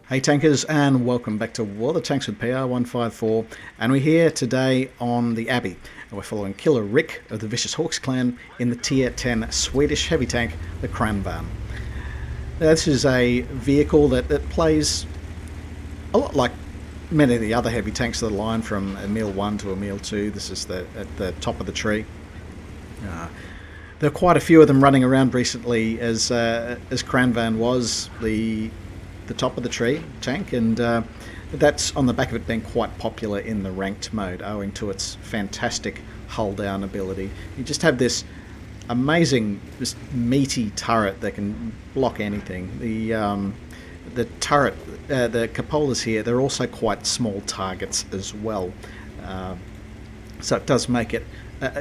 Hey tankers, and welcome back to War of the Tanks with PR154, and we're here today on the Abbey, and we're following Killer-Rik of the Vicious Hawks clan in the tier 10 Swedish heavy tank, the Kranvagn. Now, this is a vehicle that plays a lot like many of the other heavy tanks of the line, from Emil 1 to Emil 2. This is at the top of the tree. There are quite a few of them running around recently, as Kranvagn was the top of the tree tank, and that's on the back of it being quite popular in the ranked mode, owing to its fantastic hull down ability. You just have this amazing, this meaty turret that can block anything. The turret, the cupolas here, they're also quite small targets as well, so it does make it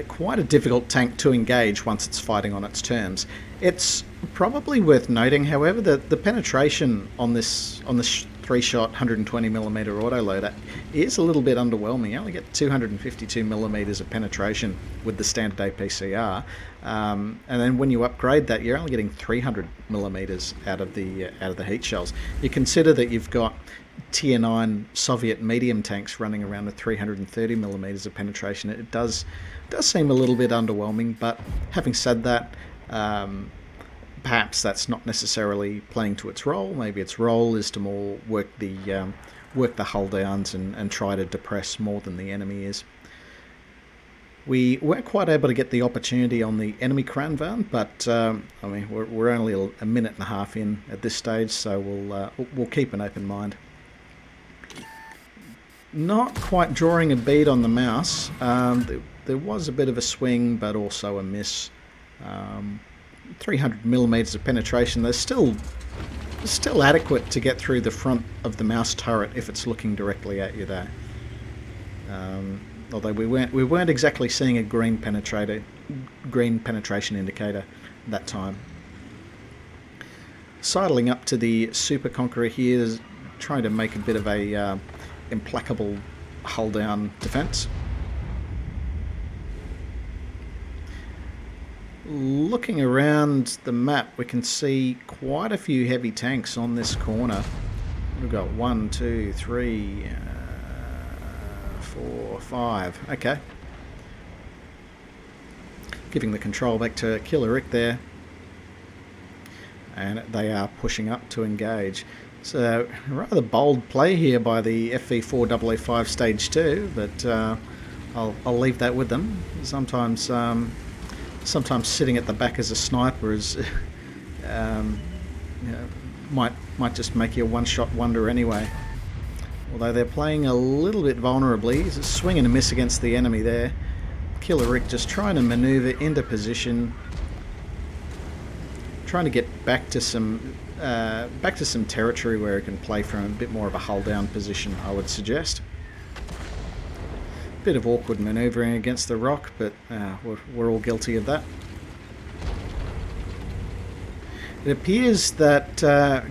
quite a difficult tank to engage once it's fighting on its terms. It's probably worth noting, however, that the penetration on this 3-shot 120mm autoloader is a little bit underwhelming. You only get 252mm of penetration with the standard APCR, and then when you upgrade that, you're only getting 300mm out of the heat shells. You consider that you've got tier 9 Soviet medium tanks running around with 330mm of penetration. It does seem a little bit underwhelming, but having said that, perhaps that's not necessarily playing to its role. Maybe its role is to more work the hull downs and try to depress more than the enemy is. We weren't quite able to get the opportunity on the enemy Kranvagn, but I mean, we're only a minute and a half in at this stage, so we'll keep an open mind. Not quite drawing a bead on the mouse. There was a bit of a swing, but also a miss. 300mm of penetration. They're still adequate to get through the front of the mouse turret if it's looking directly at you there. Although we weren't exactly seeing a green penetration indicator that time. Sidling up to the Super Conqueror here, trying to make a bit of a implacable hull down defense. Looking around the map, we can see quite a few heavy tanks on this corner. We've got 1, 2, 3, 4, 5. Okay. Giving the control back to Killer-Rik there. And they are pushing up to engage. So, rather bold play here by the FV400-5 Stage 2, but I'll leave that with them. Sometimes sitting at the back as a sniper is might just make you a one-shot wonder anyway. Although they're playing a little bit vulnerably. It's a swing and a miss against the enemy there. Killer-Rik just trying to maneuver into position, trying to get back to some territory where he can play from a bit more of a hull down position, I would suggest. Bit of awkward manoeuvring against the rock, but we're all guilty of that. It appears that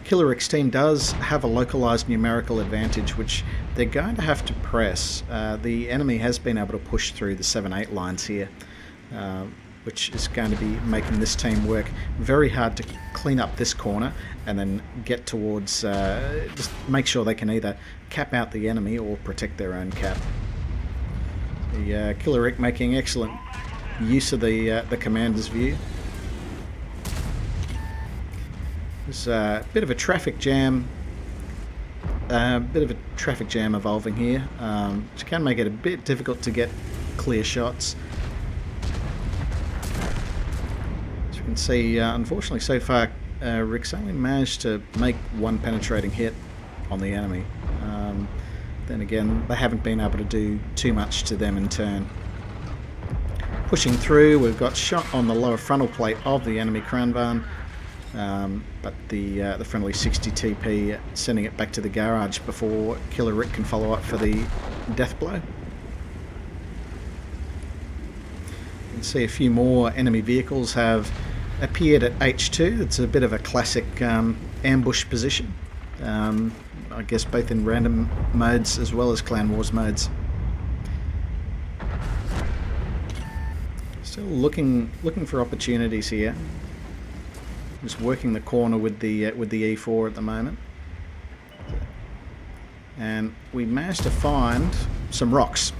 Killer-Rik's team does have a localized numerical advantage, which they're going to have to press. The enemy has been able to push through the 7-8 lines here, which is going to be making this team work very hard to clean up this corner and then get towards, just make sure they can either cap out the enemy or protect their own cap. The Killer-Rik making excellent use of the commander's view. There's a bit of a traffic jam, evolving here, which can make it a bit difficult to get clear shots. As you can see, unfortunately so far, Rik's only managed to make one penetrating hit on the enemy. Then again, they haven't been able to do too much to them in turn. Pushing through, we've got shot on the lower frontal plate of the enemy Kranvagn, but the friendly 60 TP sending it back to the garage before Killer-Rik can follow up for the death blow. You can see a few more enemy vehicles have appeared at H2. It's a bit of a classic ambush position. I guess both in random modes as well as clan wars modes. Still looking for opportunities here. Just working the corner with the E4 at the moment. and we managed to find some rocks.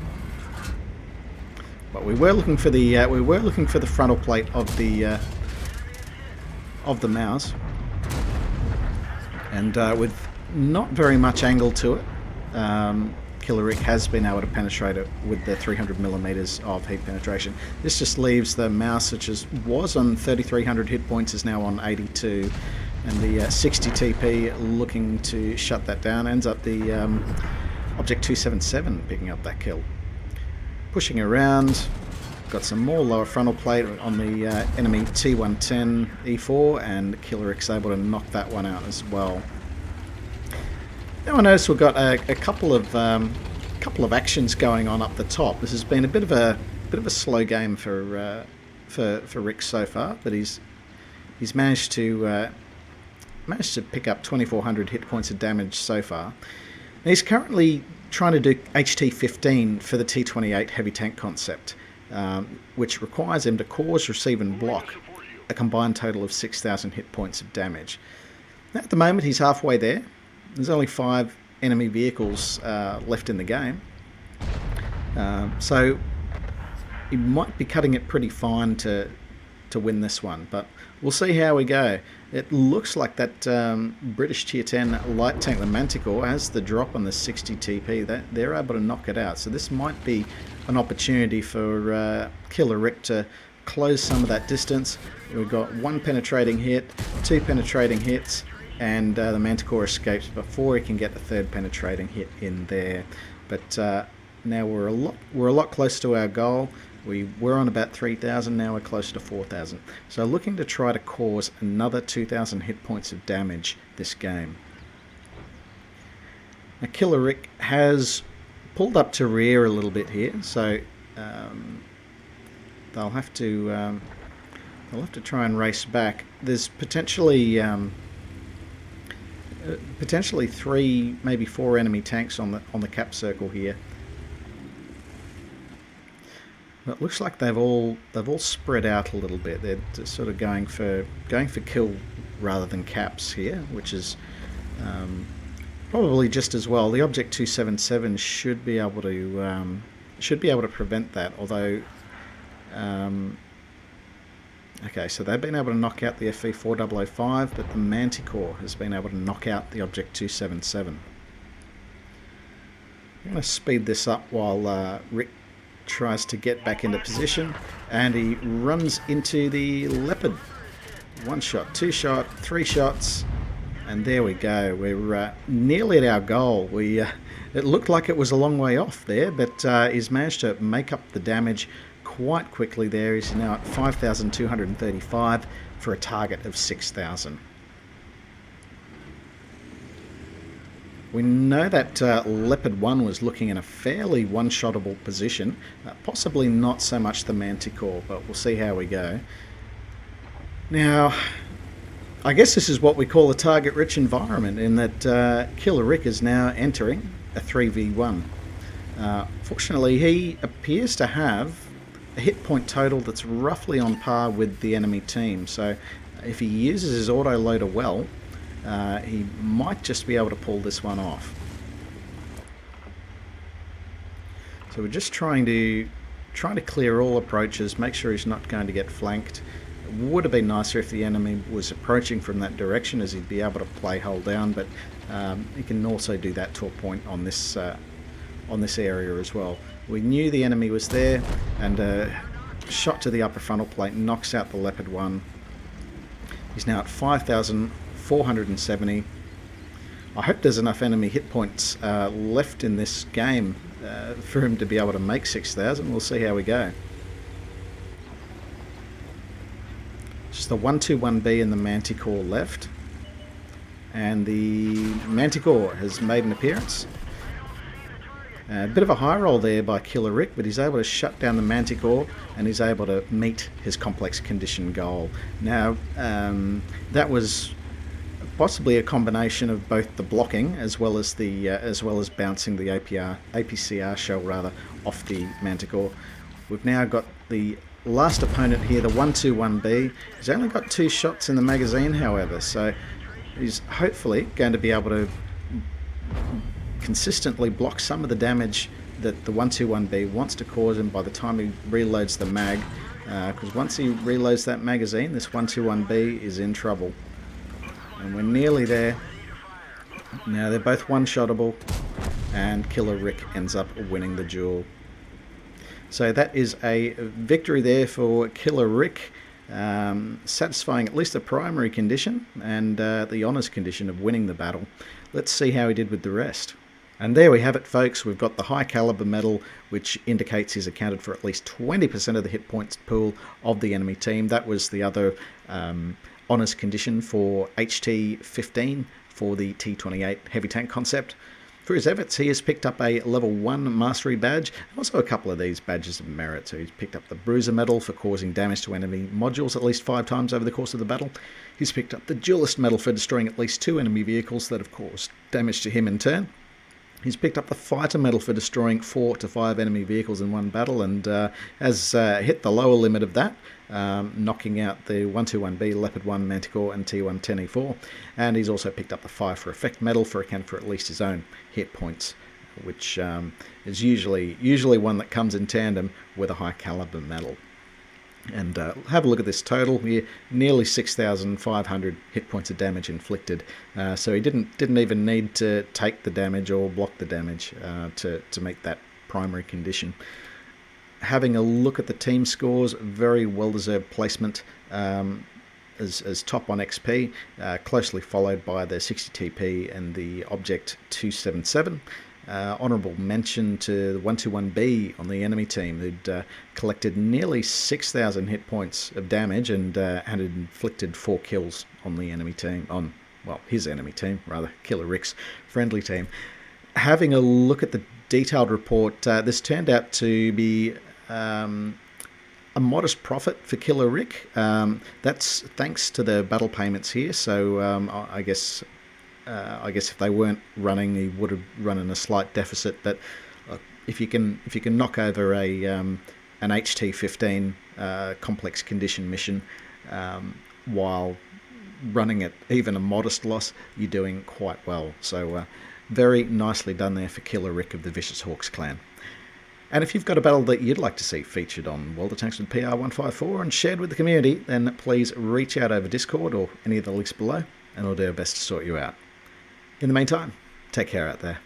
But we were looking for the frontal plate of the mouse, and with not very much angle to it, Killer-Rik has been able to penetrate it with the 300 millimeters of heat penetration. This just leaves the mouse, which was on 3,300 hit points, is now on 82, and the 60 TP looking to shut that down. Ends up the Object 277 picking up that kill. Pushing around, got some more lower frontal plate on the enemy T110 E4, and Killer-Rik's able to knock that one out as well. Now I notice we've got a couple of actions going on up the top. This has been a bit of a slow game for Rik so far, but he's managed to pick up 2,400 hit points of damage so far. And he's currently trying to do HT-15 for the T28 heavy tank concept, which requires him to cause, receive, and block a combined total of 6,000 hit points of damage. Now, at the moment, he's halfway there. There's only 5 enemy vehicles left in the game, so he might be cutting it pretty fine to win this one, but we'll see how we go. It looks like that British Tier 10 light tank, the Manticore, has the drop on the 60 TP. That they're able to knock it out, so this might be an opportunity for Killer-Rik to close some of that distance. We've got 1 penetrating hit, 2 penetrating hits, and the Manticore escapes before he can get the 3rd penetrating hit in there. But now we're a lot closer to our goal. We were on about 3,000, now we're close to 4,000. So looking to try to cause another 2,000 hit points of damage this game. Now Killer-Rik has pulled up to rear a little bit here, so they'll have to try and race back. There's potentially 3, maybe 4 enemy tanks on the cap circle here. But it looks like they've all spread out a little bit. They're just sort of going for kill rather than caps here, which is probably just as well. The Object 277 should be able to prevent that. Although, okay, so they've been able to knock out the FV4005, but the Manticore has been able to knock out the Object 277. I'm going to speed this up while Rik tries to get back into position, and he runs into the Leopard. 1 shot, 2 shot, 3 shots, and there we go. We're nearly at our goal. It looked like it was a long way off there, but he's managed to make up the damage quite quickly there. He's now at 5,235 for a target of 6,000. We know that Leopard 1 was looking in a fairly one-shottable position, possibly not so much the Manticore, but we'll see how we go. Now, I guess this is what we call a target-rich environment, in that Killer-Rik is now entering a 3v1. Fortunately, he appears to have a hit point total that's roughly on par with the enemy team, so if he uses his auto-loader well, he might just be able to pull this one off. So we're just trying to clear all approaches, make sure he's not going to get flanked. It would have been nicer if the enemy was approaching from that direction, as he'd be able to play hull down, but he can also do that to a point on this area as well. We knew the enemy was there, and a shot to the upper frontal plate knocks out the Leopard 1. He's now at 5,470. I hope there's enough enemy hit points left in this game for him to be able to make 6,000. We'll see how we go. Just the 121B and the Manticore left, and the Manticore has made an appearance. A bit of a high roll there by Killer-Rik, but he's able to shut down the Manticore, and he's able to meet his complex condition goal. Now, that was possibly a combination of both the blocking as well as bouncing the APCR shell rather off the Manticore. We've now got the last opponent here, the 121B. He's only got 2 shots in the magazine, however, so he's hopefully going to be able to consistently blocks some of the damage that the 121B wants to cause him by the time he reloads the mag, because once he reloads that magazine, this 121B is in trouble. And we're nearly there. Now they're both one-shottable, and Killer-Rik ends up winning the duel. So that is a victory there for Killer-Rik, satisfying at least the primary condition and the honours condition of winning the battle. Let's see how he did with the rest. And there we have it, folks. We've got the high caliber medal, which indicates he's accounted for at least 20% of the hit points pool of the enemy team. That was the other honours condition for HT-15 for the T28 heavy tank concept. For his efforts, he has picked up a level 1 mastery badge, and also a couple of these badges of merit. So he's picked up the Bruiser medal for causing damage to enemy modules at least 5 times over the course of the battle. He's picked up the Duelist medal for destroying at least 2 enemy vehicles that have caused damage to him in turn. He's picked up the Fighter medal for destroying 4 to 5 enemy vehicles in one battle, and has hit the lower limit of that, knocking out the 121B, Leopard 1 Manticore and T1 10E4. And he's also picked up the Fire for Effect medal for account for at least his own hit points, which is usually one that comes in tandem with a high caliber medal. And have a look at this total here, nearly 6,500 hit points of damage inflicted. So he didn't even need to take the damage or block the damage to make that primary condition. Having a look at the team scores, very well-deserved placement as top on XP, closely followed by the 60 TP and the Object 277. Honourable mention to the 121B on the enemy team, who'd collected nearly 6,000 hit points of damage and had inflicted 4 kills on the enemy team, his enemy team, rather, Killer-Rik's friendly team. Having a look at the detailed report, this turned out to be a modest profit for Killer-Rik. That's thanks to the battle payments here, so I guess if they weren't running, he would have run in a slight deficit. But if you can knock over an HT-15 complex condition mission while running at even a modest loss, you're doing quite well. So very nicely done there for Killer-Rik of the Vicious Hawks clan. And if you've got a battle that you'd like to see featured on World of Tanks with PR154 and shared with the community, then please reach out over Discord or any of the links below, and I'll do our best to sort you out. In the meantime, take care out there.